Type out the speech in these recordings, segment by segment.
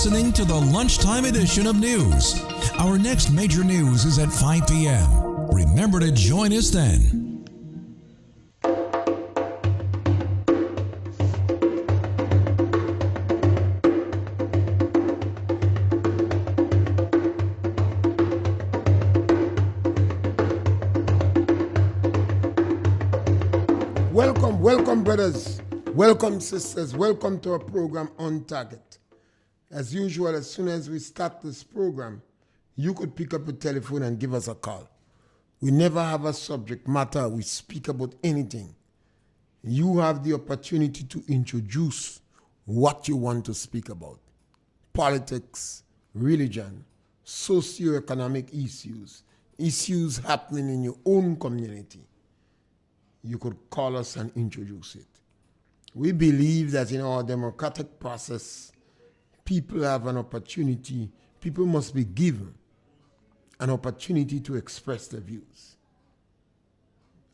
listening to the lunchtime edition of news. Our next major news is at 5 p.m. Remember to join us then. Welcome, brothers. Welcome, sisters. Welcome to our program On Target. As usual, as soon as we start this program, you could pick up a telephone and give us a call. We never have a subject matter. We speak about anything. You have the opportunity to introduce what you want to speak about. Politics, religion, socioeconomic issues happening in your own community. You could call us and introduce it. We believe that in our democratic process, people have an opportunity, people must be given an opportunity to express their views.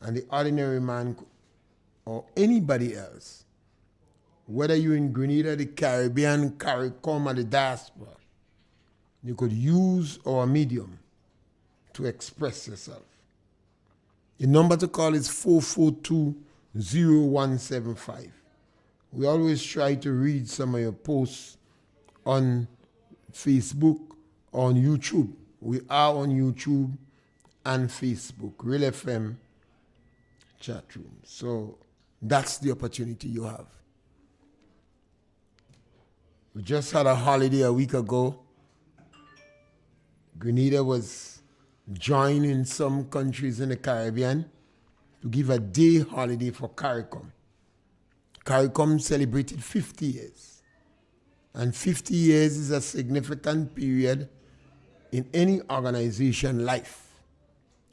And the ordinary man or anybody else, whether you're in Grenada, the Caribbean, CARICOM, or the diaspora, you could use our medium to express yourself. The number to call is 442-0175. We always try to read some of your posts on Facebook, on YouTube. We are on YouTube and Facebook, RealFM chat room. So that's the opportunity you have. We just had a holiday a week ago. Grenada was joined in some countries in the Caribbean to give a day holiday for CARICOM. CARICOM celebrated 50 years. And 50 years is a significant period in any organization life.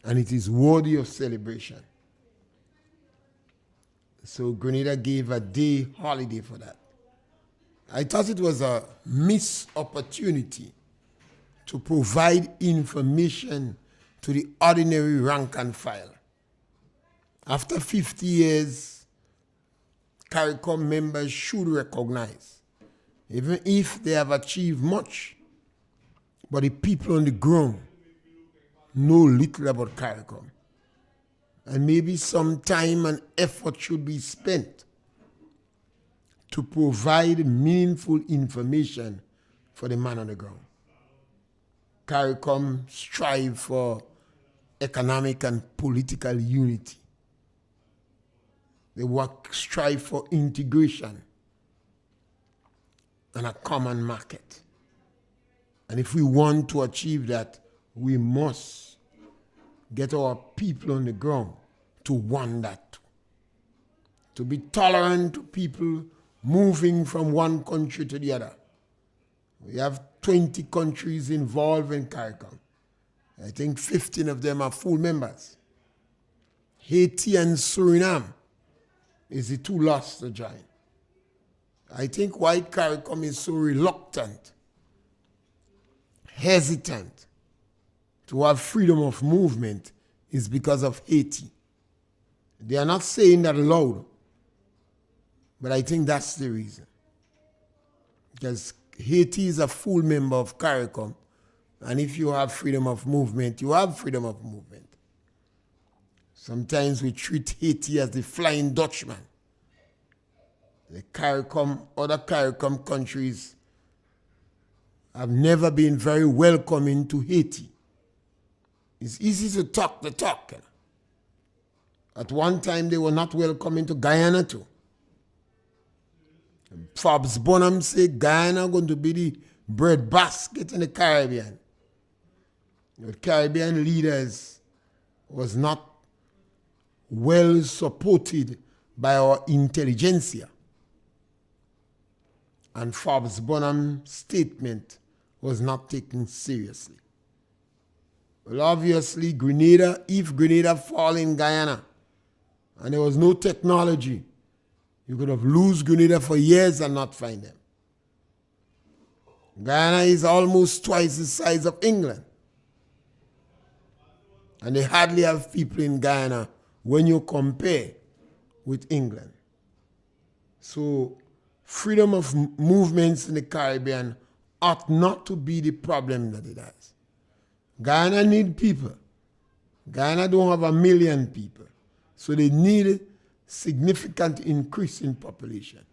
And it is worthy of celebration. So Grenada gave a day holiday for that. I thought it was a missed opportunity to provide information to the ordinary rank and file. After 50 years, CARICOM members should recognize, even if they have achieved much, but the people on the ground know little about CARICOM. And maybe some time and effort should be spent to provide meaningful information for the man on the ground. CARICOM strive for economic and political unity. They strive for integration and a common market. And if we want to achieve that, we must get our people on the ground to want that. To be tolerant to people moving from one country to the other. We have 20 countries involved in CARICOM. I think 15 of them are full members. Haiti and Suriname is the two last to join. I think why CARICOM is so reluctant, hesitant to have freedom of movement is because of Haiti. They are not saying that loud, but I think that's the reason. Because Haiti is a full member of CARICOM, and if you have freedom of movement, you have freedom of movement. Sometimes we treat Haiti as the Flying Dutchman. The CARICOM, other CARICOM countries have never been very welcoming to Haiti. It's easy to talk the talk. At one time, they were not welcoming to Guyana too. Forbes Bonham said Guyana going to be the breadbasket in the Caribbean. The Caribbean leaders was not well supported by our intelligentsia. And Forbes Bonham's statement was not taken seriously. Well, obviously, Grenada, if Grenada fall in Guyana, and there was no technology, you could have lost Grenada for years and not find them. Guyana is almost twice the size of England. And they hardly have people in Guyana when you compare with England. So freedom of movements in the Caribbean ought not to be the problem that it has. Guyana need people. Guyana don't have 1 million people. So they need significant increase in population.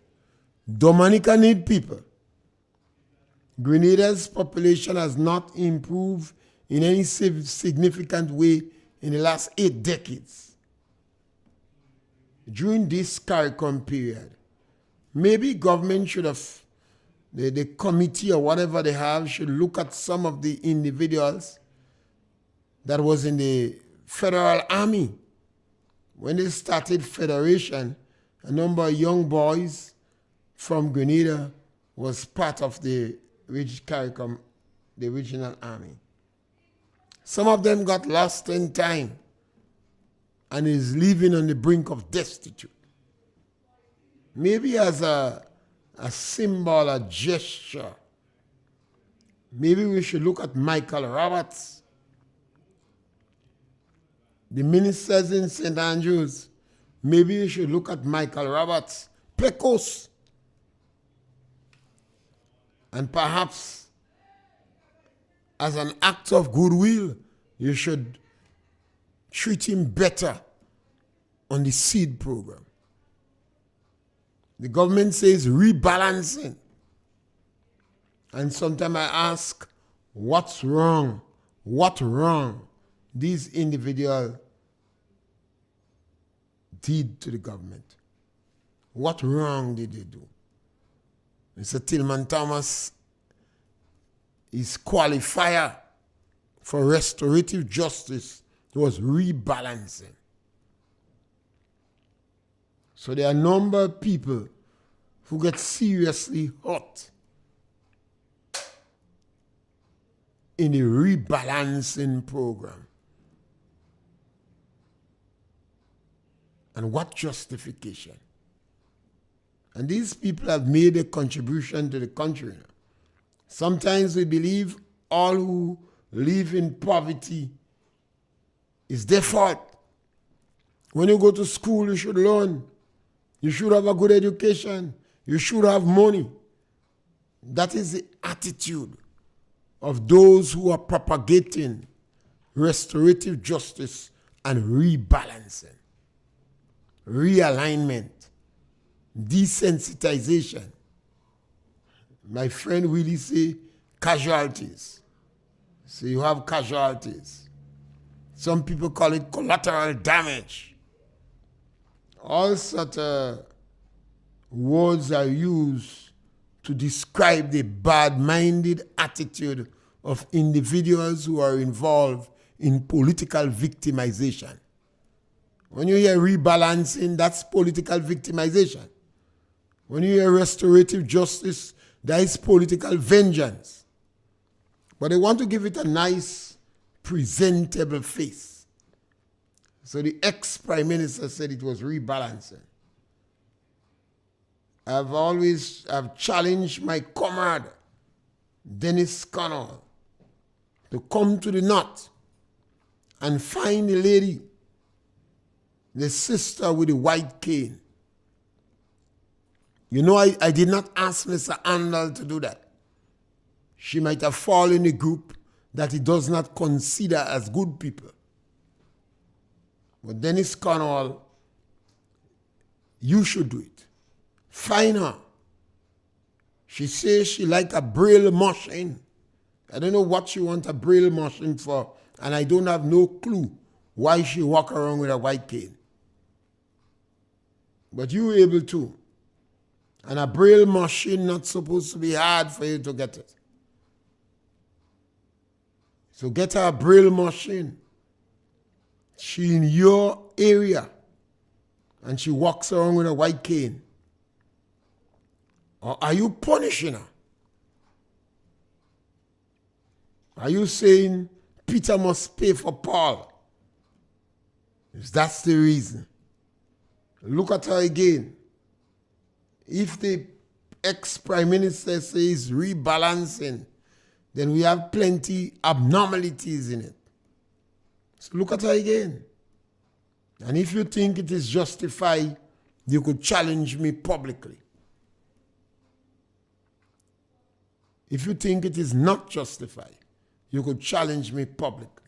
Dominica need people. Grenada's population has not improved in any significant way in the last 8 decades. During this CARICOM period, maybe government should have, the committee or whatever they have, should look at some of the individuals that was in the Federal Army. When they started Federation, a number of young boys from Grenada was part of the CARICOM, the regional army. Some of them got lost in time and is living on the brink of destitute. Maybe as a symbol, a gesture, maybe we should look at Michael Roberts, the ministers in St. Andrews. Maybe we should look at Michael Roberts, Pecos, and perhaps as an act of goodwill, you should treat him better on the seed program. The government says rebalancing. And sometimes I ask, what's wrong? What wrong these individuals did to the government? What wrong did they do? Mr. Tillman Thomas is qualifier for restorative justice. It was rebalancing. So there are a number of people who get seriously hurt in the rebalancing program. And what justification? And these people have made a contribution to the country. Sometimes we believe all who live in poverty is their fault. When you go to school, you should learn. You should have a good education. You should have money. That is the attitude of those who are propagating restorative justice and rebalancing, realignment, desensitization. My friend Willie say casualties. So you have casualties. Some people call it collateral damage. All such words are used to describe the bad-minded attitude of individuals who are involved in political victimization. When you hear rebalancing, that's political victimization. When you hear restorative justice, that is political vengeance. But they want to give it a nice, presentable face. So the ex-prime minister said it was rebalancing. I've challenged my comrade, Dennis Connell, to come to the north and find the lady, the sister with the white cane. You know, I did not ask Mr. Andal to do that. She might have fallen in a group that he does not consider as good people. But Dennis Connell, you should do it. Find her. She says she like a braille machine. I don't know what she wants a braille machine for, and I don't have no clue why she walk around with a white cane. But you were able to. And a braille machine not supposed to be hard for you to get it. So get her a braille machine. She in your area. And she walks around with a white cane. Or are you punishing her? Are you saying Peter must pay for Paul? If that's the reason. Look at her again. If the ex-prime minister says rebalancing, then we have plenty abnormalities in it. So look at her again. And if you think it is justified, you could challenge me publicly. If you think it is not justified, you could challenge me publicly.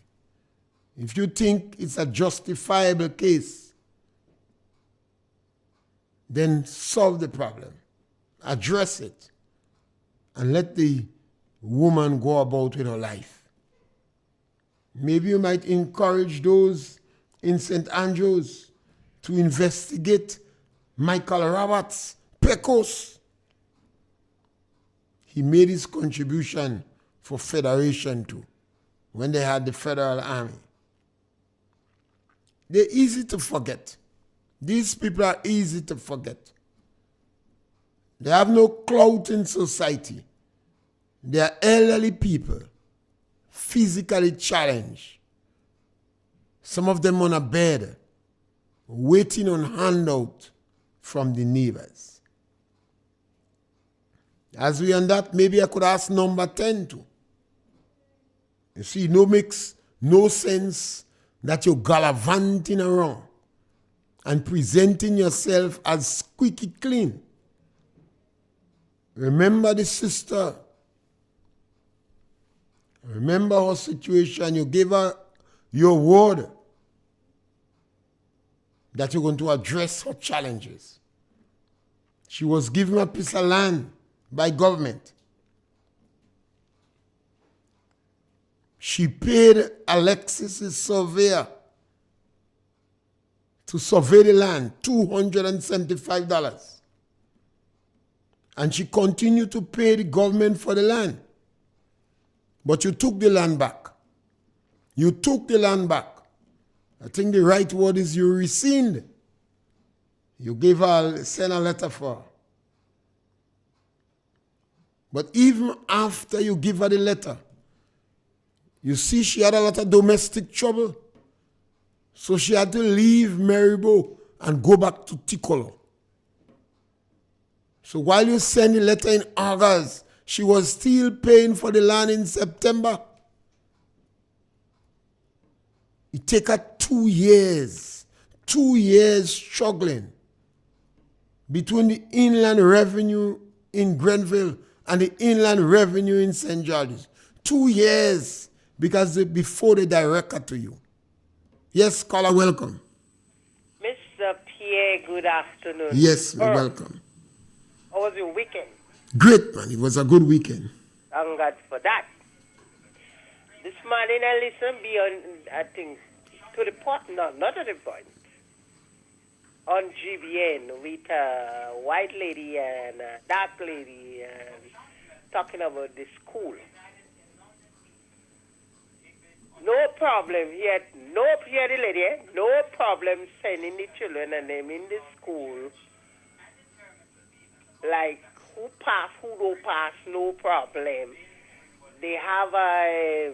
If you think it's a justifiable case, then solve the problem, address it, and let the woman go about with her life. Maybe you might encourage those in St. Andrews to investigate Michael Roberts, Pecos. He made his contribution for Federation too, when they had the Federal Army. They're easy to forget. These people are easy to forget. They have no clout in society. They are elderly people, physically challenged. Some of them on a bed, waiting on handout from the neighbors. As we on that, maybe I could ask number 10 too. You see, makes no sense that you're gallivanting around and presenting yourself as squeaky clean. Remember the sister. Remember her situation. You gave her your word that you're going to address her challenges. She was given a piece of land by government. She paid Alexis's surveyor to survey the land, $275. And she continued to pay the government for the land. But you took the land back. You took the land back. I think the right word is you rescind. You gave her, send a letter for her. But even after you give her the letter, you see she had a lot of domestic trouble. So she had to leave Maribo and go back to Ticolo. So while you send the letter in August, she was still paying for the land in September. It took her 2 years struggling between the inland revenue in Grenville and the inland revenue in St. George's. 2 years before they direct her to you. Yes, caller, welcome. Mr. Pierre, good afternoon. Yes, welcome. How was your weekend? Great, man. It was a good weekend. Thank God for that. This morning I listened beyond, I think, to the point, no, not to the point, on GBN with a white lady and a dark lady and talking about the school. No problem here, the lady, no problem sending the children and them in the school. Like, who pass, who don't pass, no problem. They have a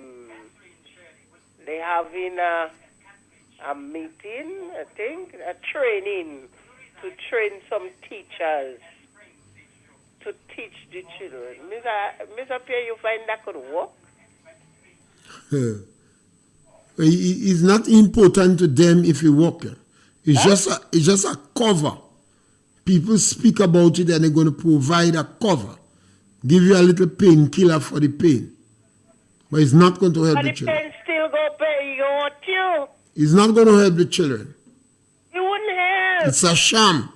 meeting, I think, a training to train some teachers to teach the children. Mr. Pierre, you find that could work? It's not important to them if you work. It's just a cover. People speak about it and they're going to provide a cover. Give you a little painkiller for the pain. But it's not going to help the children. But the pain still go pay you. It's not going to help the children. It wouldn't help. It's a sham.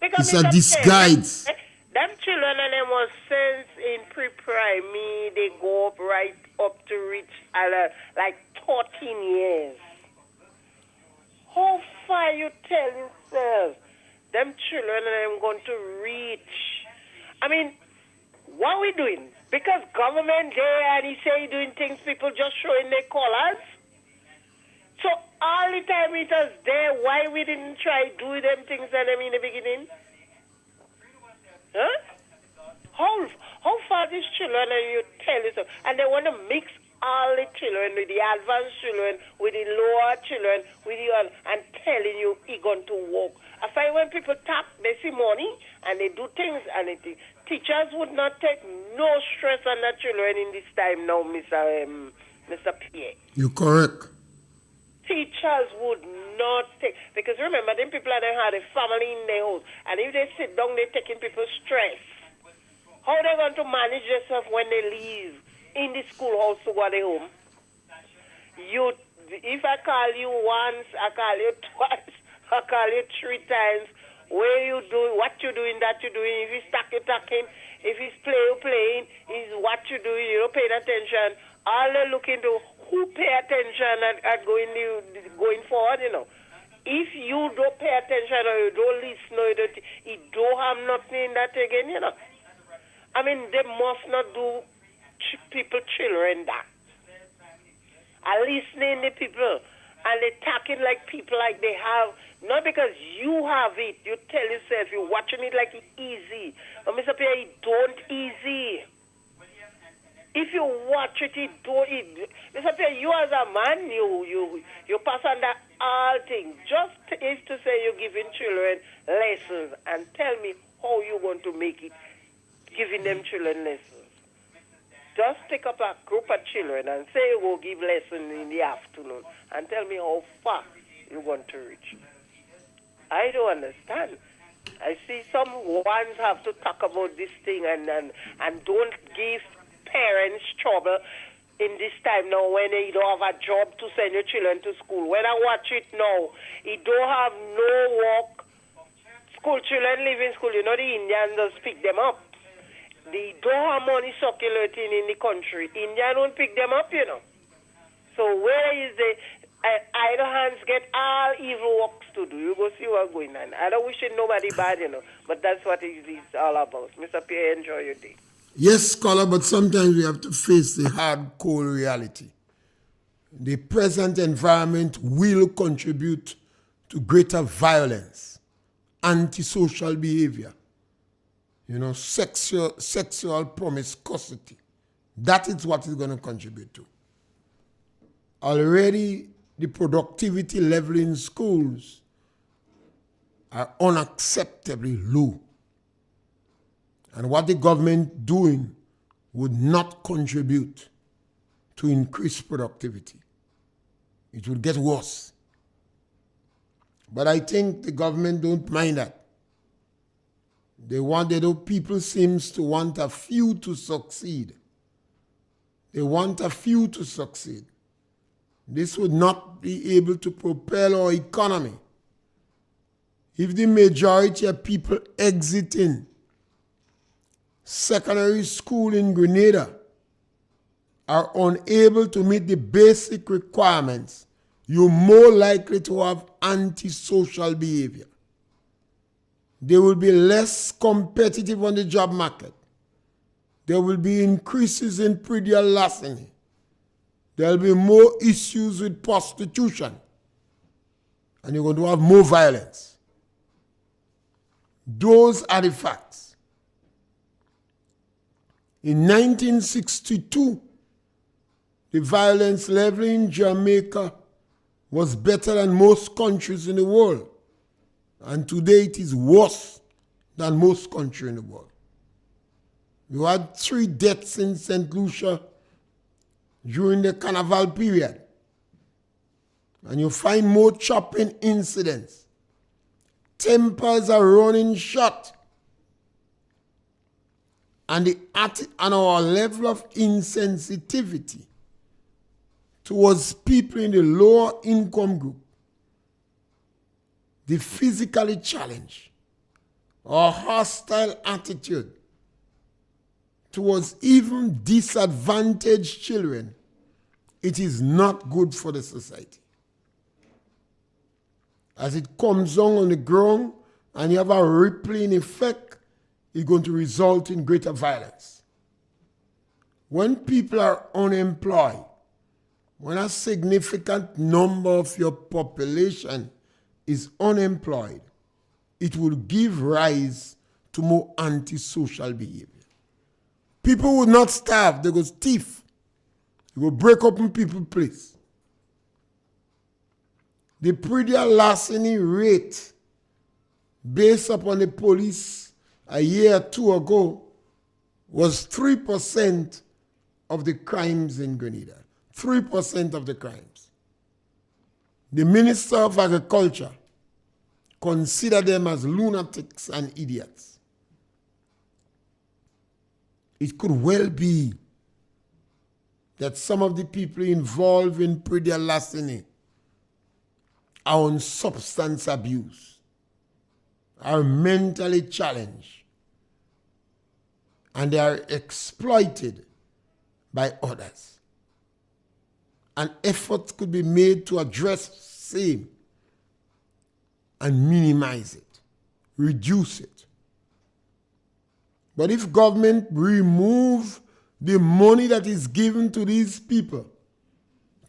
Because it's a disguise. Them children and them was sent in pre-primary. They go up right up to reach like 14 years. How far you tell yourself? Them children and them going to reach. I mean, what are we doing? Because government there and he say he doing things, people just showing their colors. So all the time it was there, why we didn't try do them things and them in the beginning? Huh? How far these children and you tell us, and they want to mix all the children with the advanced children, with the lower children, with the and telling you it's going to work. I find when people tap, they see money and they do things and teachers would not take no stress on the children in this time now, Mr. Pierre. You're correct. Teachers would not take, because remember, them people are there had a family in their house, and if they sit down, they're taking people's stress. How they going to manage themselves when they leave in the schoolhouse to go to home? If I call you once, I call you twice, I call you 3 times. Where you doing? What you doing? That you doing? If he's talking. If he's playing, is what you doing? You don't pay attention. All they looking to who pay attention and going forward. If you don't pay attention or you don't listen or you don't have nothing in that again. I mean, they must not do children that. Are listening to people and they talking like people like they have, not because you have it. You tell yourself you're watching it like it's easy. But Mr. Pierre, it don't easy. If you watch it, it don't. Mr. Pierre, you as a man, you pass under all things. Just is to say you're giving children lessons and tell me how you're going to make it, giving them children lessons. Just pick up a group of children and say you go give lessons in the afternoon and tell me how far you're going to reach. I don't understand. I see some ones have to talk about this thing and don't give parents trouble in this time now when they don't have a job to send your children to school. When I watch it now, it don't have no work. School children live in school. The Indians just pick them up. They don't have money circulating in the country. India don't pick them up, So where is the idle hands get all evil works to do? You go see what's going on. I don't wish it nobody bad, but that's what it is all about. Mr. Pierre, enjoy your day. Yes, scholar, but sometimes we have to face the hardcore reality. The present environment will contribute to greater violence, antisocial behavior, sexual promiscuity. That is what it's going to contribute to. Already, the productivity level in schools are unacceptably low. And what the government doing would not contribute to increase productivity. It will get worse. But I think the government don't mind that. People seems to want a few to succeed. They want a few to succeed. This would not be able to propel our economy if the majority of people exiting secondary school in Grenada are unable to meet the basic requirements. You're more likely to have antisocial behavior. They will be less competitive on the job market. There will be increases in predial larceny. There will be more issues with prostitution. And you're going to have more violence. Those are the facts. In 1962, the violence level in Jamaica was better than most countries in the world. And today it is worse than most countries in the world. You had 3 deaths in St. Lucia during the carnival period. And you find more chopping incidents. Tempers are running short. And our level of insensitivity towards people in the lower income group, the physically challenged, or hostile attitude towards even disadvantaged children, it is not good for the society. As it comes on the ground and you have a rippling effect, it's going to result in greater violence. When people are unemployed, when a significant number of your population is unemployed, it will give rise to more antisocial behavior. People will not starve, they go thief. They will break open people's place. The predial larceny rate, based upon the police a year or 2 ago, was 3% of the crimes in Grenada. 3% of the crimes. The Minister of Agriculture considered them as lunatics and idiots. it could well be that some of the people involved in pretty larceny are on substance abuse, are mentally challenged, and they are exploited by others. And efforts could be made to address same and minimize it, reduce it. But if government remove the money that is given to these people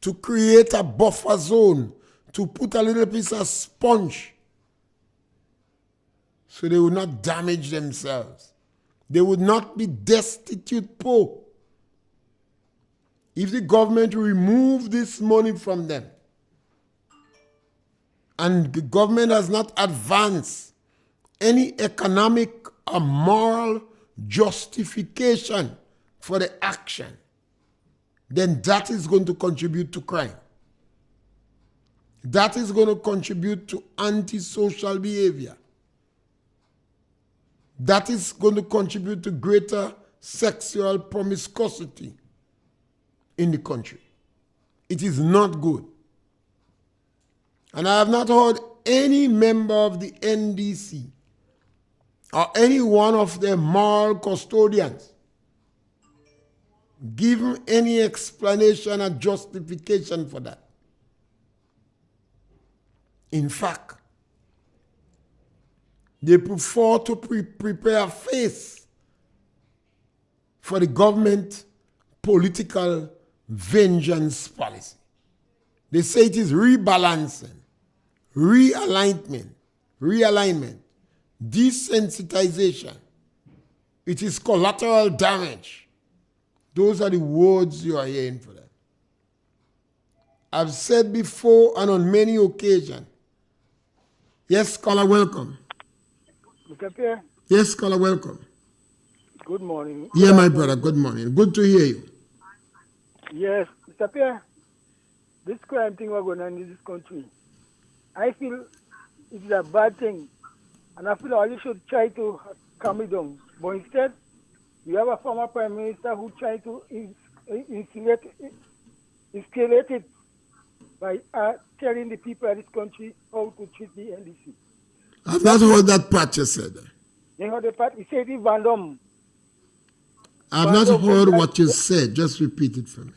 to create a buffer zone, to put a little piece of sponge so they would not damage themselves, they would not be destitute poor. If the government remove this money from them, and the government has not advanced any economic or moral justification for the action, then that is going to contribute to crime. That is going to contribute to antisocial behavior. That is going to contribute to greater sexual promiscuity in the country. It is not good. And I have not heard any member of the NDC or any one of their moral custodians give any explanation or justification for that. In fact, they prefer to prepare a face for the government political vengeance policy. They say it is rebalancing, realignment, desensitization. It is collateral damage. Those are the words you are hearing for them. I've said before and on many occasions. Yes, caller, welcome. Mr. Pierre? Yes, caller, welcome. Good morning. Yeah, my brother, good morning. Good to hear you. Yes, Mr. Pierre, this crime thing we're going on in this country, I feel it is a bad thing. And I feel all you should try to calm it down. But instead, you have a former prime minister who tried to escalate it by telling the people of this country how to treat the NDC. I've not heard that part you said. You heard the part? He said it random. I've not heard what you said. Just repeat it for me.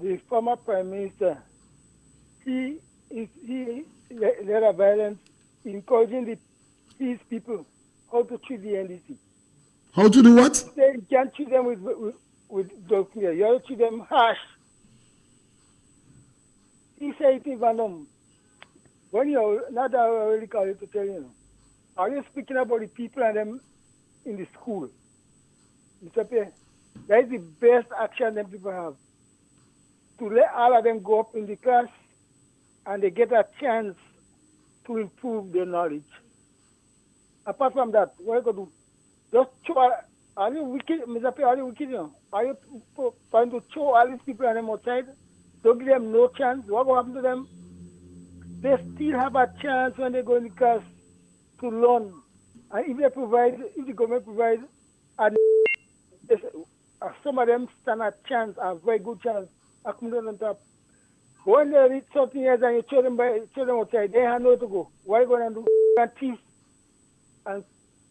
The former prime minister, he led a violence encouraging these people how to treat the NDC. How to do what? You can't treat them with dog fear. You have to treat them harsh. He said it is random. When you're not that I really call you to tell you, are you speaking about the people and them in the school? Mr. Pierre, that is the best action them people have. To let all of them go up in the class and they get a chance to improve their knowledge. Apart from that, what are you going to do? Just throw, are you wicked, Mr. Pierre, are you wicked, you know? Are you trying to throw all these people and them outside? Don't give them no chance. What will happen to them? They still have a chance when they go in the class to learn. And if the government provides, and some of them stand a chance, a very good chance, accumulate on top. When they reach something else and you throw them outside, they have nowhere to go. What are you going to do? And thief and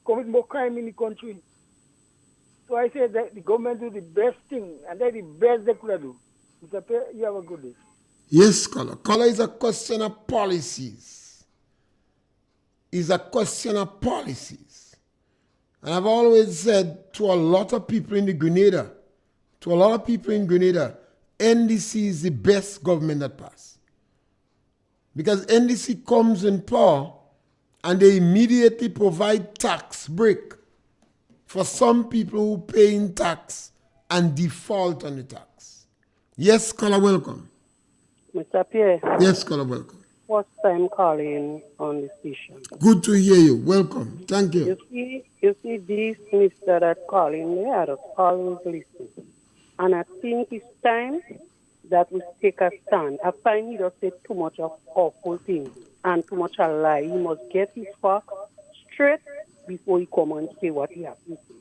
commit more crime in the country. So I say that the government do the best thing, and that's the best they could do. Mr. Pierre, you have a good day. Yes, caller. Caller is a question of policies. It's a question of policies. And I've always said to a lot of people in Grenada, NDC is the best government that passed. Because NDC comes in power and they immediately provide tax break for some people who pay in tax and default on the tax. Yes, caller, welcome. Mr. Pierre. Yes, caller, welcome. First time calling on the station. Good to hear you. Welcome. Thank you. You see these ministers that calling, they are calling to listen. And I think it's time that we take a stand. I find he just said too much of awful things and too much a lie. He must get his facts straight before he come and say what he has to say.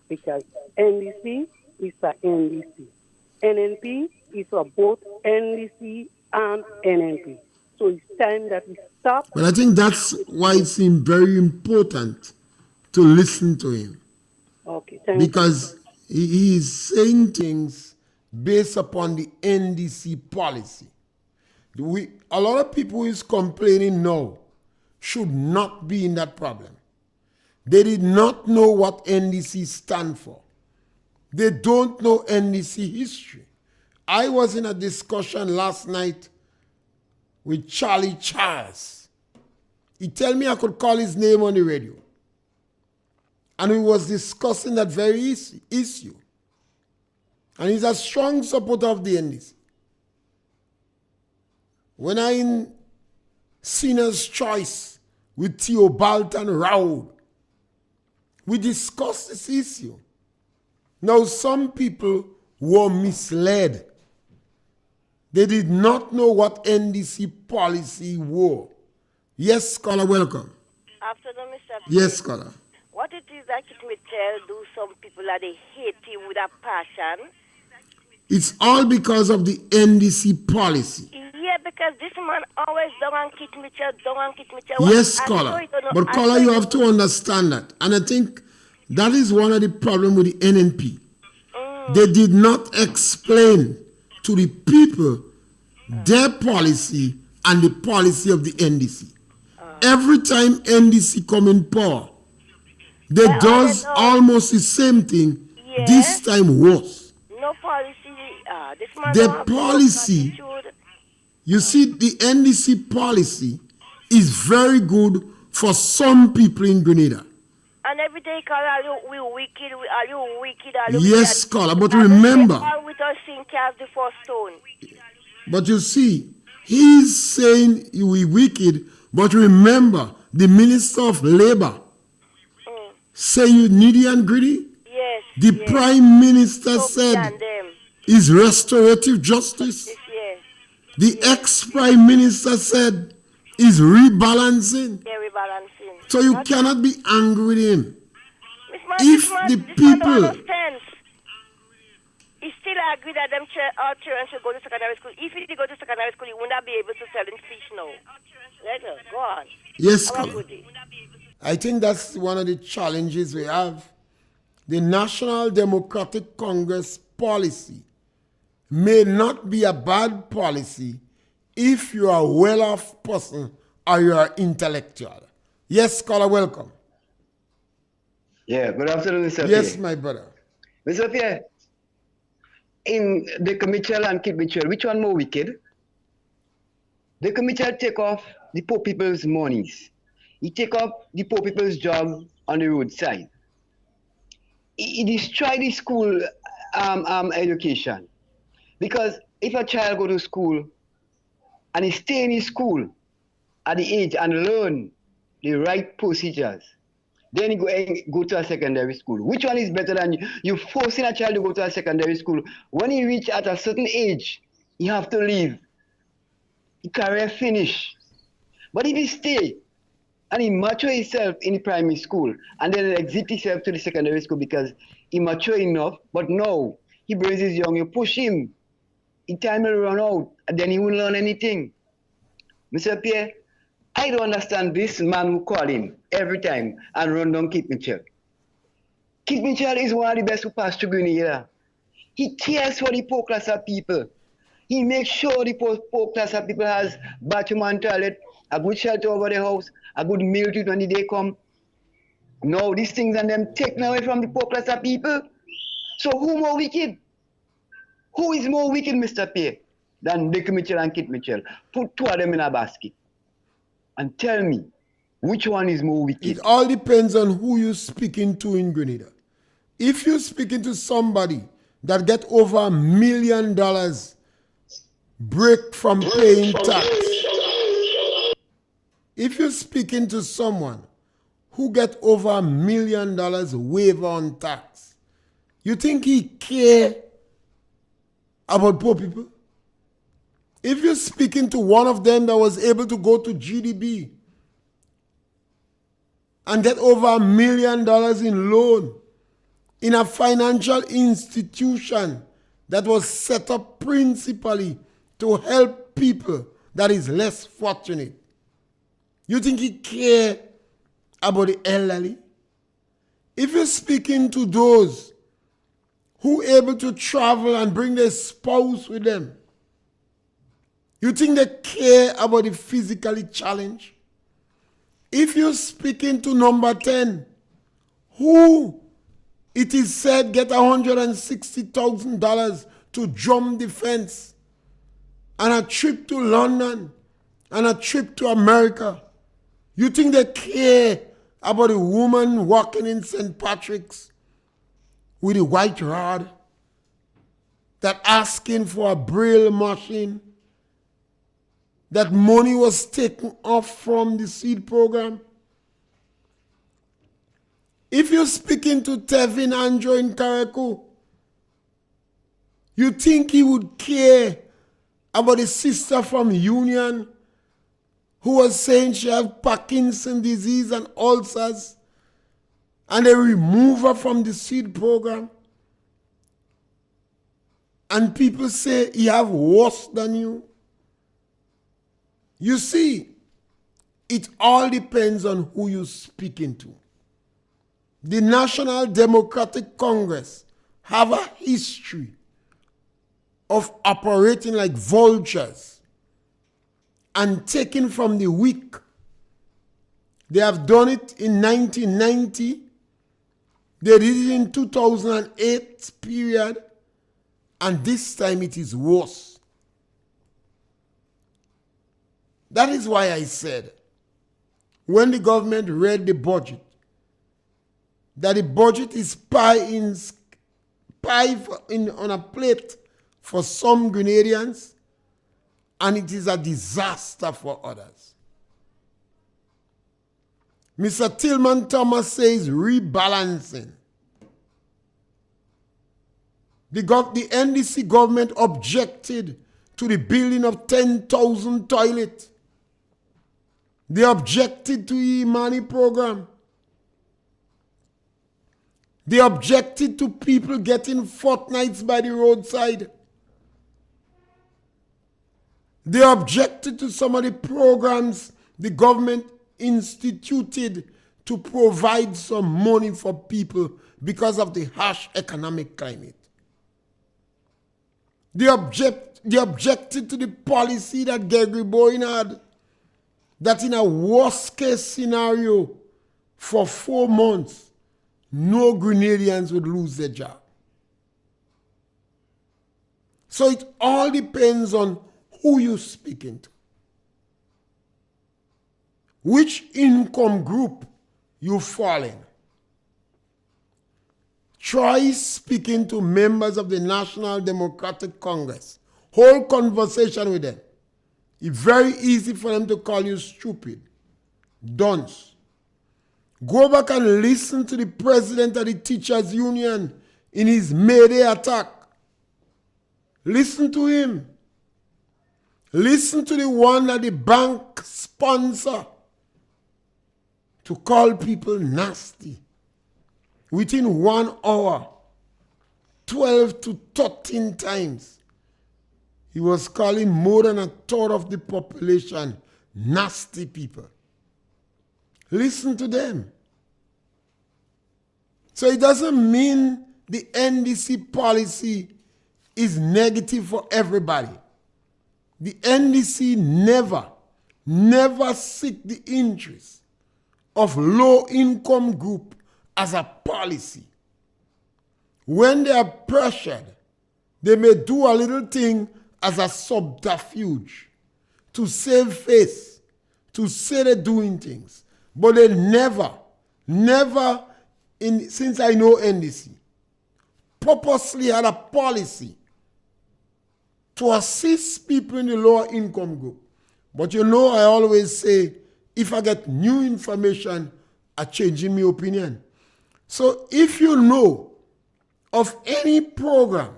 Because NDC is for NDC. NNP is for both NDC and NNP. So it's time that we stop. But I think that's why it seemed very important to listen to him. Okay, thank you. Because he is saying things based upon the NDC policy. A lot of people who is complaining now should not be in that problem. They did not know what NDC stand for. They don't know NDC history. I was in a discussion last night with Charlie Charles. He told me I could call his name on the radio. And we was discussing that very issue. And he's a strong supporter of the NDC. When I in Sinner's Choice with Theo Balton Raoul, we discussed this issue. Now, some people were misled. They did not know what NDC policy were. Yes, scholar, welcome. Afternoon, Mr. Yes, scholar. What it is that Kit Mitchell do some people that they hate him with a passion? It's all because of the NDC policy. Yeah, because this man always don't Kit Mitchell. Yes, scholar. But scholar, you have to understand that. And I think that is one of the problems with the NNP. They did not explain to the people their policy and the policy of the NDC. Every time NDC come in power, they does almost the same thing, this time worse. No policy. This man The policy, you see, the NDC policy is very good for some people in Grenada. And every day, call we wicked, are you wicked? Yes, scholar, but remember. All with us sing cast the first stone. But you see, he's saying we wicked, but remember, the Minister of Labor say you needy and greedy. Yes. The Prime Minister said is restorative justice. Yes. The ex-Prime Minister said is rebalancing. Yeah, rebalancing. So you cannot be angry with him. This man don't people... understand. He still agree that them children should go to secondary school. If he go to secondary school, he would not be able to sell in fish now. Let us go on. Yes, I think that's one of the challenges we have. The National Democratic Congress policy may not be a bad policy if you are a well-off person or you are intellectual. Yes, scholar, welcome. Yeah, good afternoon, Mr. Yes, Pierre. my brother. Mr. Pierre, in Deacon Mitchell and Kid Mitchell, which one more wicked? Deacon Mitchell take off the poor people's monies. He take off the poor people's job on the roadside. He destroy the school education. Because if a child go to school and he stay in his school at the age and learn the right procedures, then he go to a secondary school. Which one is better than you forcing a child to go to a secondary school? When he reach at a certain age, he have to leave. His career finish. But if he stay and he mature himself in the primary school and then exit himself to the secondary school because he mature enough, but no, he brings his young, you push him. His time will run out and then he won't learn anything. Mr. Pierre, I don't understand this man who call him every time and run down Kit Mitchell. Kit Mitchell is one of the best who passed through Grenada. He cares for the poor class of people. He makes sure the poor class of people has bathroom and toilet, a good shelter over the house, a good meal to eat when the day come. No, these things and them taken away from the poor class of people. So who more wicked? Who is more wicked, Mr. Pierre, than Dick Mitchell and Kit Mitchell? Put two of them in a basket and tell me which one is more wicked. It all depends on who you're speaking to in Grenada. If you're speaking to somebody that get over $1 million break from paying tax, if you're speaking to someone who get over $1 million waiver on tax, you think he care about poor people? If you're speaking to one of them that was able to go to GDB and get over $1 million in loan, in a financial institution that was set up principally to help people that is less fortunate. You think he care about the elderly? If you're speaking to those who are able to travel and bring their spouse with them, you think they care about the physically challenged? If you're speaking to number 10, who it is said get $160,000 to jump the fence and a trip to London and a trip to America, you think they care about a woman walking in St. Patrick's with a white rod that asking for a braille machine, that money was taken off from the seed program? If you're speaking to Tevin Andrew in CARICOM, you think he would care about a sister from Union who was saying she had Parkinson's disease and ulcers, and they remove her from the seed program? And people say he have worse than you. You see, it all depends on who you're speaking to. The National Democratic Congress have a history of operating like vultures and taking from the weak. They have done it in 1990. They did it in 2008 period. And this time it is worse. That is why I said, when the government read the budget, that the budget is pie on a plate for some Grenadians, and it is a disaster for others. Mr. Tillman Thomas says rebalancing. The NDC government objected to the building of 10,000 toilets. They objected to the Imani program. They objected to people getting fortnights by the roadside. They objected to some of the programs the government instituted to provide some money for people because of the harsh economic climate. They objected to the policy that Gregory Boyne had, that in a worst case scenario, for 4 months, no Grenadians would lose their job. So it all depends on who you're speaking to, which income group you fall in. Try speaking to members of the National Democratic Congress. Hold conversation with them. It's very easy for them to call you stupid, dunce. Go back and listen to the president of the Teachers Union in his May Day attack. Listen to him. Listen to the one that the bank sponsor to call people nasty. Within 1 hour, 12 to 13 times, he was calling more than a third of the population nasty people. Listen to them. So it doesn't mean the NDC policy is negative for everybody. The NDC never seek the interest of low-income group as a policy. When they are pressured, they may do a little thing as a subterfuge to save face, to say they're doing things. But they never, since I know NDC, purposely had a policy to assist people in the lower income group. But you know, I always say, if I get new information, I change in my opinion. So if you know of any program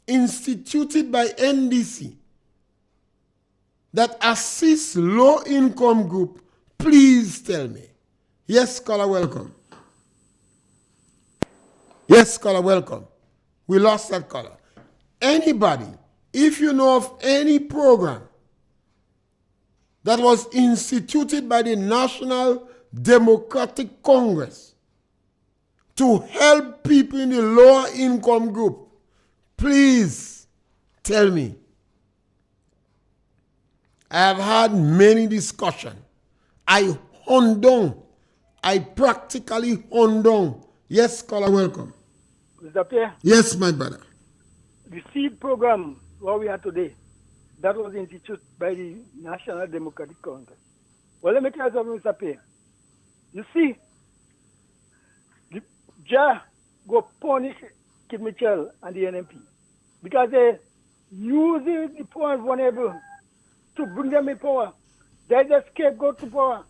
instituted by NDC that assists low-income group, please tell me. Yes, caller, welcome. Yes, caller, welcome. We lost that caller. Anybody, if you know of any program that was instituted by the National Democratic Congress to help people in the lower income group, please tell me. I have had many discussions. I practically honed down. Yes, caller, welcome. Mr. Pierre, Yes, my brother. the seed program what we have today, that was instituted by the National Democratic Congress. Well, let me tell you something, Mr. Pierre. You see, the go punish Kid Mitchell and the NMP because they using the poor and vulnerable to bring them in power. There's a scapegoat to power.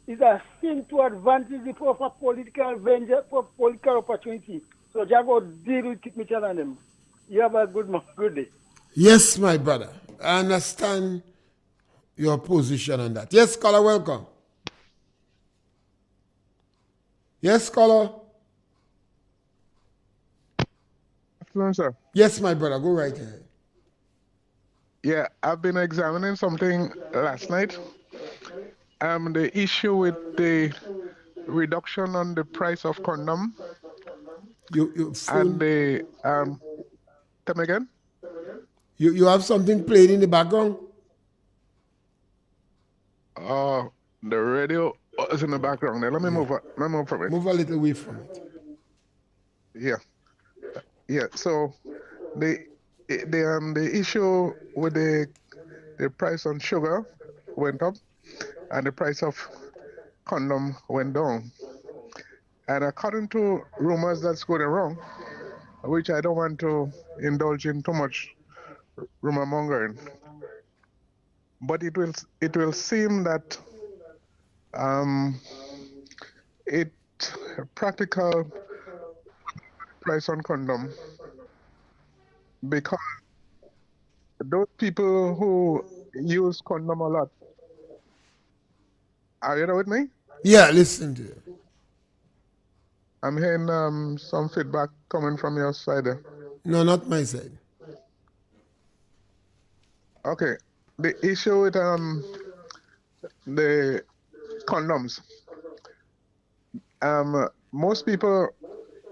It's a sin to advantage the poor for political vengeance, for political opportunity. So just go deal with Kid Mitchell and them. You have a good day. Yes, my brother. I understand your position on that. Yes, caller, welcome. Yes, caller. Afternoon, sir. Yes, my brother. Go right ahead. Yeah, I've been examining something last night. The issue with the reduction on the price of condom You and the tell me again. you have something played in the background? The radio is in the background there. Let me move from it. Move a little away from it. Yeah. So the issue with the price on sugar went up and the price of condom went down. And according to rumors that's going around, which I don't want to indulge in too much rumor mongering, but it will seem that it practical price on condom because those people who use condom a lot. Are you there with me? Yeah, listen to you. I'm hearing some feedback coming from your side there. No, not my side. Okay. The issue with the condoms. Most people,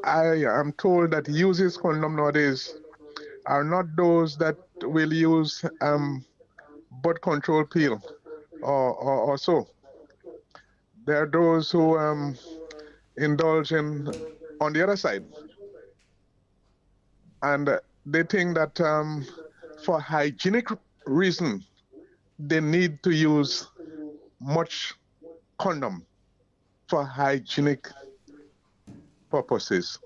I am told, that uses condom nowadays are not those that will use birth control pill or so. There are those who indulge in on the other side, and they think that for hygienic reason they need to use much condom for hygienic purposes,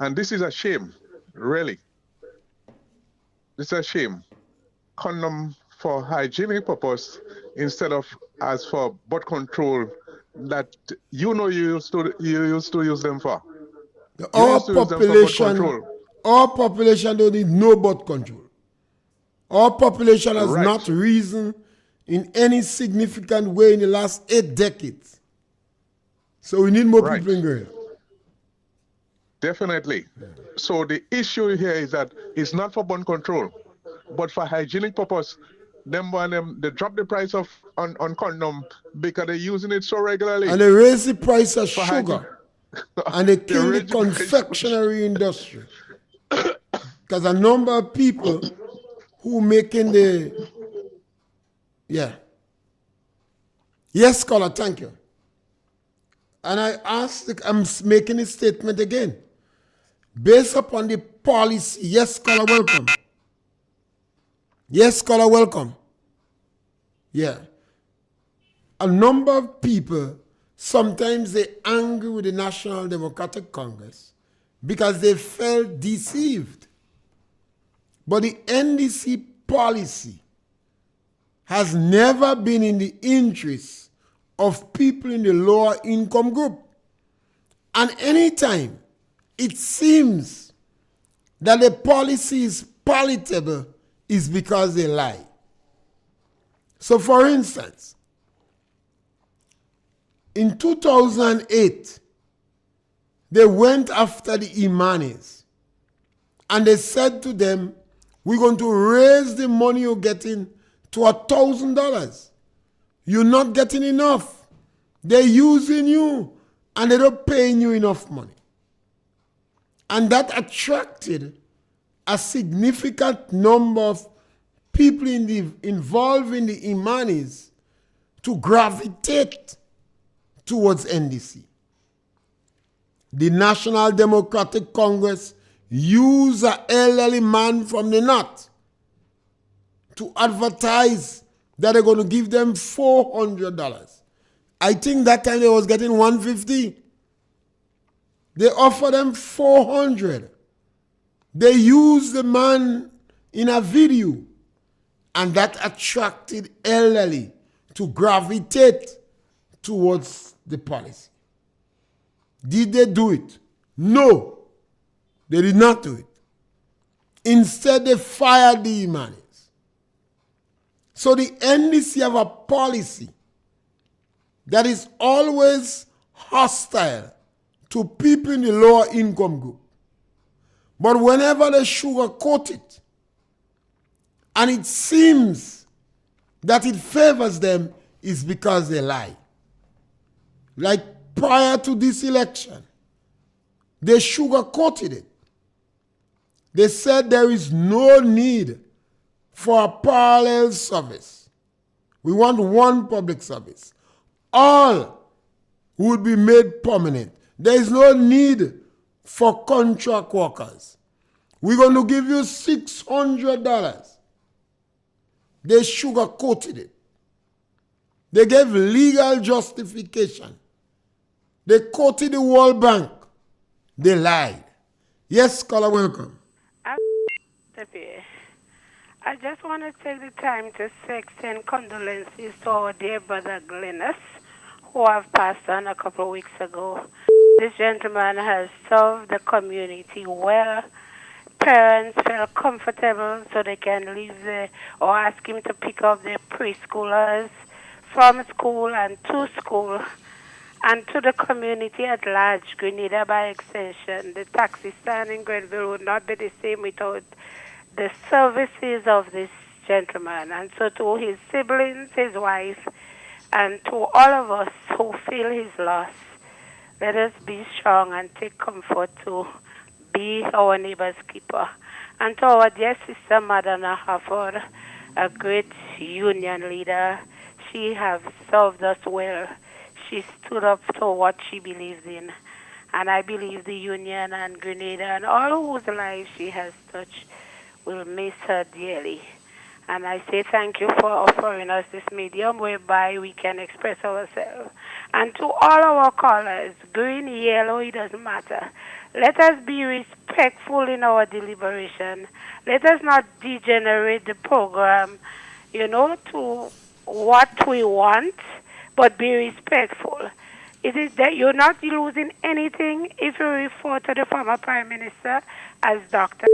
and this is a shame, really. This is a shame. Condom for hygienic purpose instead of as for birth control that you used to use them for. Our population don't need no birth control. Our population has not risen in any significant way in the last 8 decades. So we need more people in girl. Definitely. So the issue here is that it's not for birth control, but for hygienic purpose. They drop the price of on condom because they're using it so regularly. And they raise the price of sugar. And they kill the confectionery industry. Because a number of people who making the... Yeah. Yes, caller, thank you. And I'm making a statement again. Based upon the policy, yes, caller, welcome. Yes, caller, welcome. Yeah. A number of people, sometimes they angry with the National Democratic Congress because they felt deceived. But the NDC policy has never been in the interest of people in the lower income group. And anytime it seems that the policy is palatable, is because they lie. So for instance, in 2008, they went after the Imanis. And they said to them, we're going to raise the money you're getting to $1,000. You're not getting enough. They're using you and they're not paying you enough money. And that attracted a significant number of people involved in the Imanis to gravitate towards NDC. The National Democratic Congress used an elderly man from the north to advertise that they're going to give them $400. I think that time they was getting $150. They offered them $400. They used the man in a video, and that attracted elderly to gravitate towards the policy. Did they do it? No, they did not do it. Instead, they fired the Imanis. So the NDC have a policy that is always hostile to people in the lower income group. But whenever they sugarcoat it, and it seems that it favors them, is because they lie. Like prior to this election, they sugarcoated it. They said there is no need for a parallel service. We want one public service. All would be made permanent. There is no need for contract workers. We're going to give you $600. They sugarcoated it. They gave legal justification. They quoted the World Bank. They lied. Yes, caller, welcome. Pierre, I just want to take the time to extend condolences to our dear brother Glennis, who have passed on a couple of weeks ago. This gentleman has served the community well. Parents felt comfortable so they can leave there or ask him to pick up their preschoolers from school and to school. And to the community at large, Grenada by extension, the taxi stand in Grenville would not be the same without the services of this gentleman. And so to his siblings, his wife, and to all of us who feel his loss, let us be strong and take comfort to be our neighbor's keeper. And to our dear sister Madonna Harford, a great union leader, she has served us well. She stood up to what she believes in. And I believe the union and Grenada and all whose lives she has touched will miss her dearly. And I say thank you for offering us this medium whereby we can express ourselves. And to all our callers, green, yellow, it doesn't matter. Let us be respectful in our deliberation. Let us not degenerate the program, to what we want, but be respectful. It is that you're not losing anything if you refer to the former Prime Minister as Dr.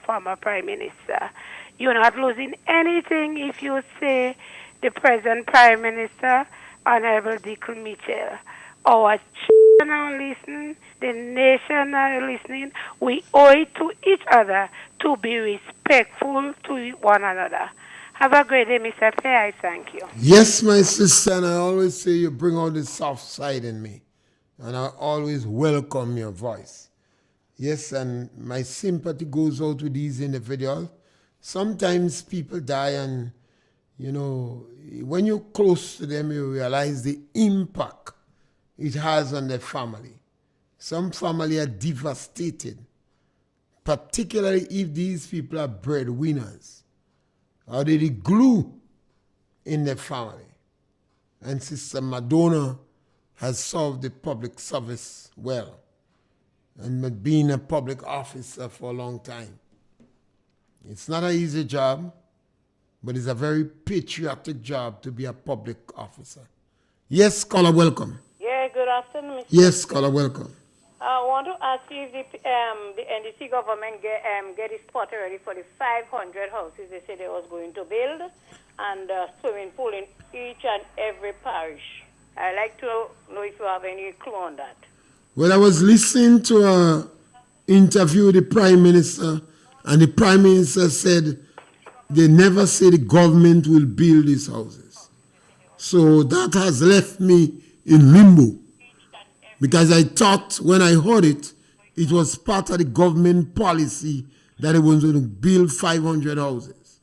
Former Prime Minister. You're not losing anything if you say the present Prime Minister, Honorable Dick Mitchell. Our children are listening, the nation are listening. We owe it to each other to be respectful to one another. Have a great day, Mr. Pierre. I thank you. Yes, my sister, and I always say you bring out the soft side in me. And I always welcome your voice. Yes, and my sympathy goes out to these individuals. Sometimes people die and, when you're close to them, you realize the impact it has on their family. Some family are devastated, particularly if these people are breadwinners. Or they're the glue in their family. And Sister Madonna has served the public service well and been a public officer for a long time. It's not an easy job, but it's a very patriotic job to be a public officer. Yes, caller, welcome. Yeah, good afternoon, Mr. Yes, caller, welcome. I want to ask you if the NDC government get its spot ready for the 500 houses they said they was going to build and swimming pool in each and every parish. I'd like to know if you have any clue on that. Well, I was listening to an interview with the Prime Minister, and the Prime Minister said they never say the government will build these houses. So that has left me in limbo, because I thought when I heard it, it was part of the government policy that it was going to build 500 houses.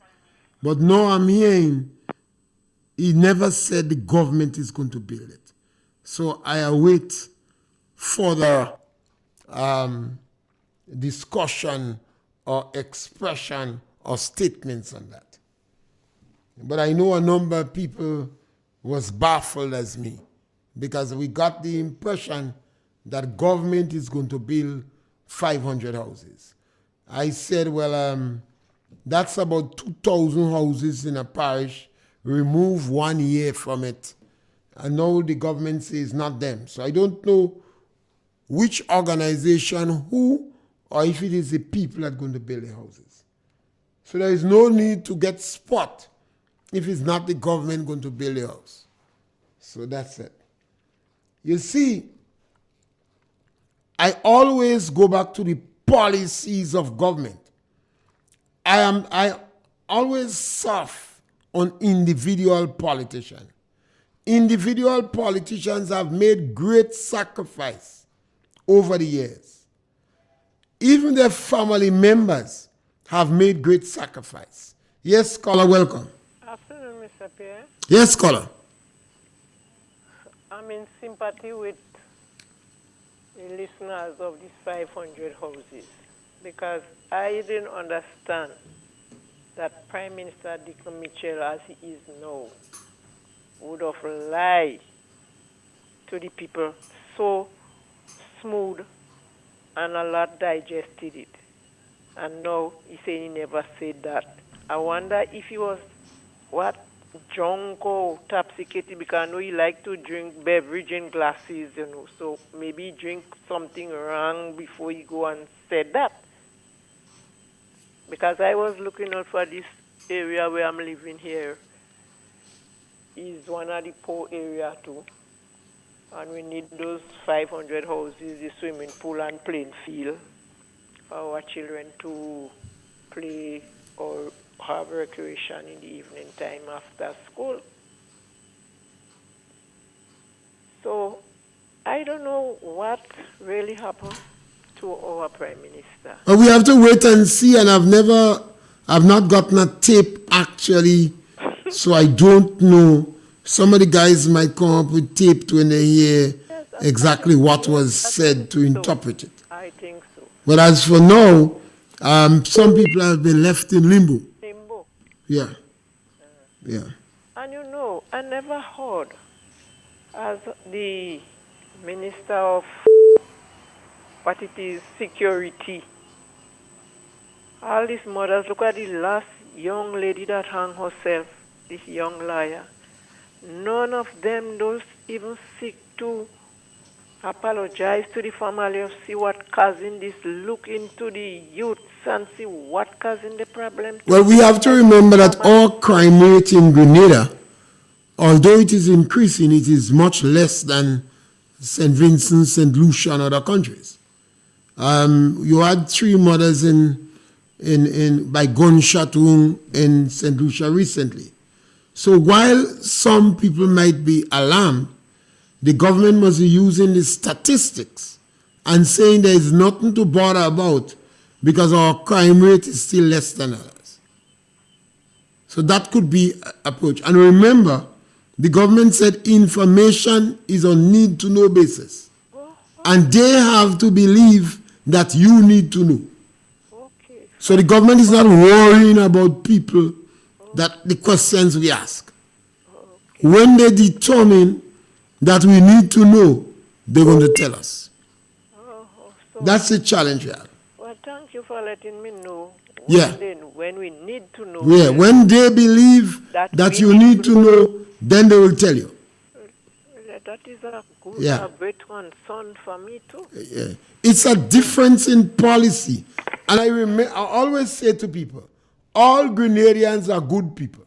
But now I'm hearing he never said the government is going to build it. So I await further discussion or expression or statements on that. But I know a number of people was baffled as me, because we got the impression that government is going to build 500 houses. I said, well, that's about 2,000 houses in a parish. Remove 1 year from it. And now the government says not them. So I don't know which organization, who, or if it is the people that are going to build the houses. So there is no need to get spot if it's not the government going to build the house. So that's it. You see, I always go back to the policies of government. I always soft on individual politicians. Individual politicians have made great sacrifice over the years. Even their family members have made great sacrifice. Yes, caller, welcome. Afternoon, Mr. Pierre. Yes, caller. I'm in sympathy with the listeners of these 500 houses, because I didn't understand that Prime Minister Dick Mitchell, as he is now, would have lied to the people so smooth, and a lot digested it. And now he said he never said that. I wonder if he was drunk or intoxicated, because I know he liked to drink beverage in glasses, so maybe he drink something wrong before he go and said that. Because I was looking out for this area where I'm living here. Is one of the poor area too. And we need those 500 houses, the swimming pool and playing field for our children to play or have recreation in the evening time after school. So I don't know what really happened to our Prime Minister. We have to wait and see, and I've not gotten a tape actually, so I don't know. Some of the guys might come up with tape when they hear exactly what was said to interpret it. I think so. But as for now, some people have been left in limbo. Limbo. Yeah. Yeah. And I never heard as the Minister of what it is, security. All these mothers, look at the last young lady that hung herself, this young liar. None of them those even seek to apologize to the family of see what causing this, look into the youths and see what causing the problem. Well, we have to remember that our crime rate in Grenada, although it is increasing, it is much less than St. Vincent, St. Lucia, and other countries. You had 3 murders by gunshot wound in St. Lucia recently. So while some people might be alarmed, the government must be using the statistics and saying there is nothing to bother about because our crime rate is still less than others. So that could be an approach. And remember, the government said information is on need-to-know basis. And they have to believe that you need to know. Okay. So the government is not worrying about people that the questions we ask. Okay. When they determine that we need to know, they're going to tell us. So that's the challenge we have. Well, thank you for letting me know when we need to know. Yeah, when they believe that you need to know, then they will tell you. That is a great concern for me too. Yeah. It's a difference in policy. And I always say to people, all Grenadians are good people.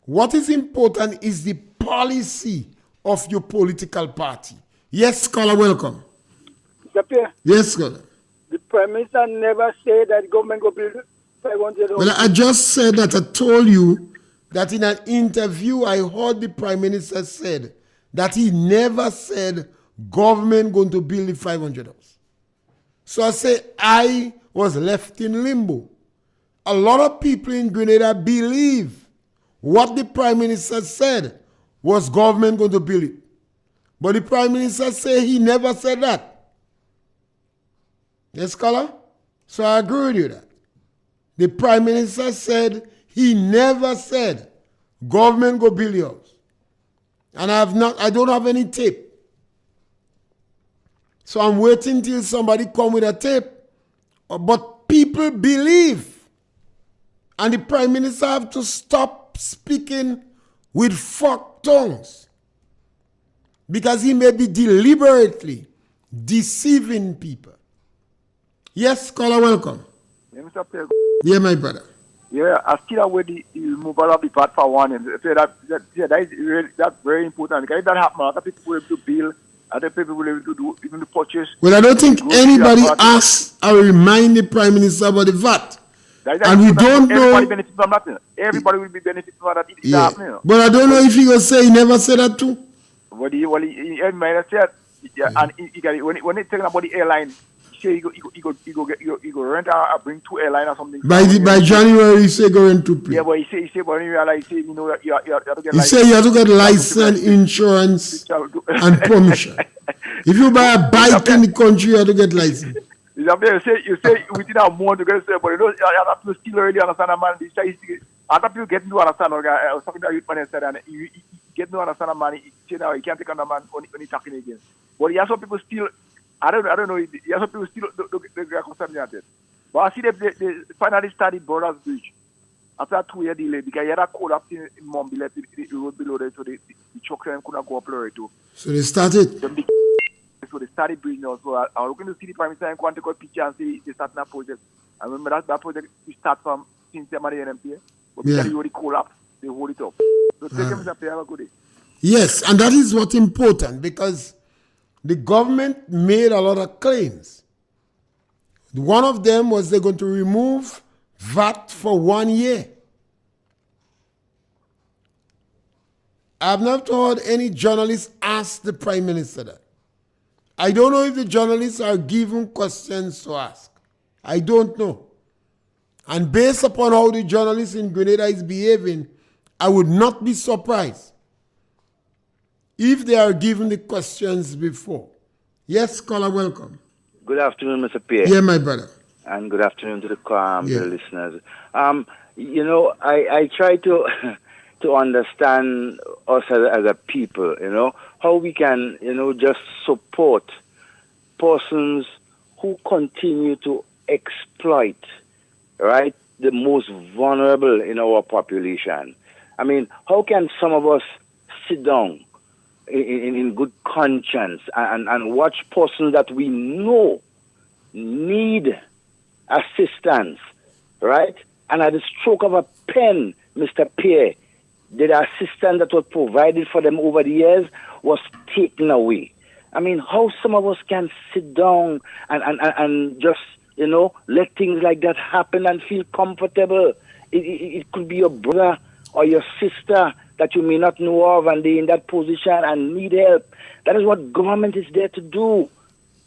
What is important is the policy of your political party. Yes, caller, welcome. Mr. Pierre, Yes, caller. the Prime Minister never said that government will build 500 homes. Well, I just said that I told you that in an interview I heard the Prime Minister said that he never said government going to build the 500 homes. So I say I was left in limbo. A lot of people in Grenada believe what the Prime Minister said was government going to build it. But the Prime Minister said he never said that. Yes, caller? So I agree with you that. The Prime Minister said he never said government go build the house. And I don't have any tape. So I'm waiting till somebody come with a tape. But people believe. And the Prime Minister have to stop speaking with forked tongues. Because he may be deliberately deceiving people. Yes, caller, welcome. Yeah, Mr. Pierre. Yeah, my brother. Yeah, I still await the removal of the VAT for one. And that's very important. Because if that happens, other people will be able to build, other people will be able to do even the purchase. Well, I don't think anybody asked or remind the Prime Minister about the VAT. And we don't know. Everybody benefits from that. Everybody will be benefiting from that. Yeah. Happening. But I don't know if he will say he never said that too. But he might have said, yeah, and when he's talking about the airline, he go rent or bring 2 airline or something. By January, he say go rent 2 planes. Yeah, but he say when you realize, you know, you have to get. He say you have to get license, insurance, and permission. If you buy a bike in the country, you have to get license. You say within a month to get but you know, you have to still really understand a man. Other people get to understand. I was talking to a youth man and said, and you get to understand a man. You know, you can't take on a man when he's talking again. But you have some people still. I don't know. You have some people still don't concerned about it. But I see they finally started Borders Bridge after a 2-year delay because you had a collapse in Mumbai, the road below there, so the truck couldn't go up there too. So they started. So they started bridge now. So I'm looking to see the Prime Minister and want to take a picture and see they starting a project. I remember that project we start from since the NMPA. But because they already collapse, they hold it up. So take them to have a good day. Yes, and that is what's important because the government made a lot of claims. One of them was they're going to remove VAT for 1 year. I've not heard any journalist ask the Prime Minister that. I don't know if the journalists are given questions to ask. I don't know. And based upon how the journalists in Grenada is behaving, I would not be surprised if they are given the questions before. Yes, caller, welcome. Good afternoon, Mr. Pierre. Yeah, my brother. And good afternoon to the listeners. You know, I try to to understand us as a people, you know, how we can, you know, just support persons who continue to exploit, right, the most vulnerable in our population. I mean, how can some of us sit down in good conscience and watch persons that we know need assistance, right? And at the stroke of a pen, Mr. Pierre, the assistance that was provided for them over the years was taken away. I mean, how some of us can sit down and just, you know, let things like that happen and feel comfortable. It could be your brother or your sister that you may not know of and they're in that position and need help. That is what government is there to do.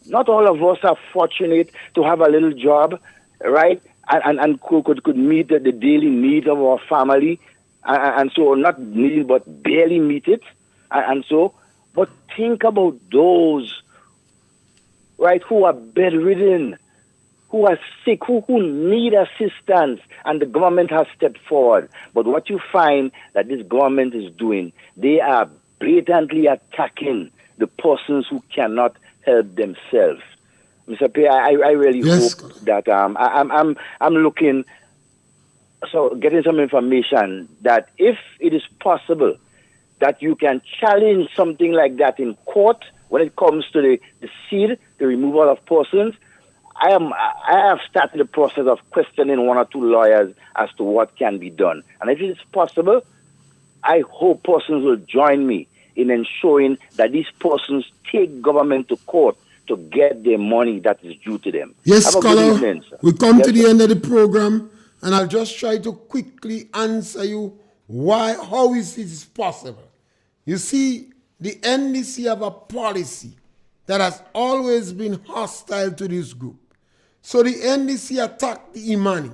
Not all of us are fortunate to have a little job, right? And could meet the daily needs of our family. And so not need but barely meet it. And so, but think about those, right, who are bedridden, who are sick, who need assistance, and the government has stepped forward. But what you find that this government is doing, they are blatantly attacking the persons who cannot help themselves. Mr. Pierre, I really hope that I'm looking, so getting some information that if it is possible that you can challenge something like that in court when it comes to the seed, the removal of persons. I have started the process of questioning 1 or 2 lawyers as to what can be done. And if it is possible, I hope persons will join me in ensuring that these persons take government to court to get their money that is due to them. Yes, Have a good scholar. evening, sir. We come Yes, to the sir. end of the program, and I'll just try to quickly answer you how is this possible. You see, the NDC have a policy that has always been hostile to this group. So the NDC attacked the Imani.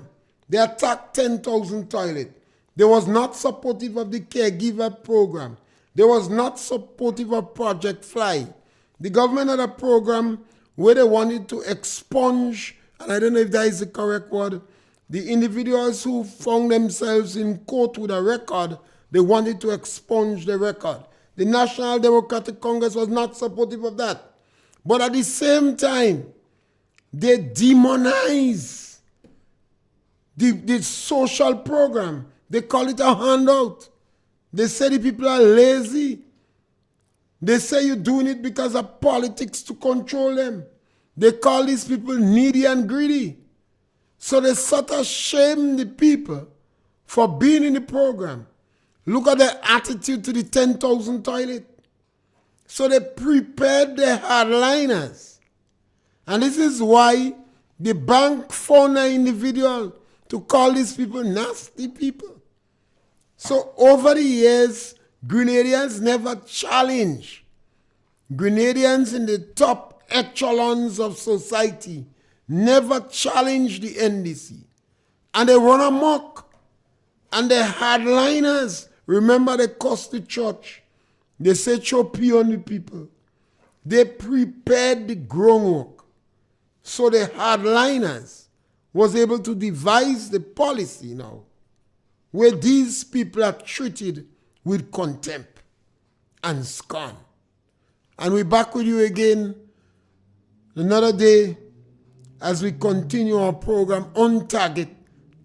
They attacked 10,000 toilets. They was not supportive of the caregiver program. They was not supportive of Project Fly. The government had a program where they wanted to expunge, and I don't know if that is the correct word, the individuals who found themselves in court with a record, they wanted to expunge the record. The National Democratic Congress was not supportive of that. But at the same time, they demonize the social program. They call it a handout. They say the people are lazy. They say you're doing it because of politics to control them. They call these people needy and greedy. So they sort of shame the people for being in the program. Look at their attitude to the 10,000 toilet. So they prepared their hardliners. And this is why the bank found an individual to call these people nasty people. So over the years, Grenadians never challenged. Grenadians in the top echelons of society never challenged the NDC. And they run amok. And the hardliners, remember they cost the church. They say choppy on the people. They prepared the groundwork. So the hardliners was able to devise the policy now where these people are treated with contempt and scorn. And we're back with you again another day as we continue our program on target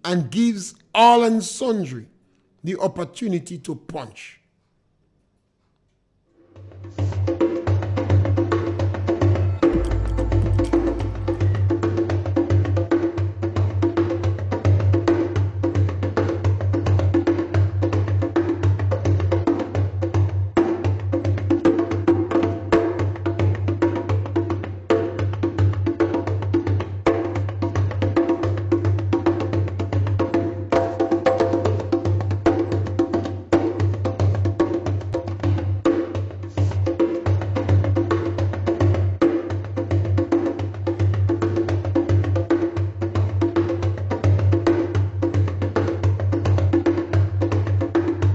and gives all and sundry the opportunity to punch.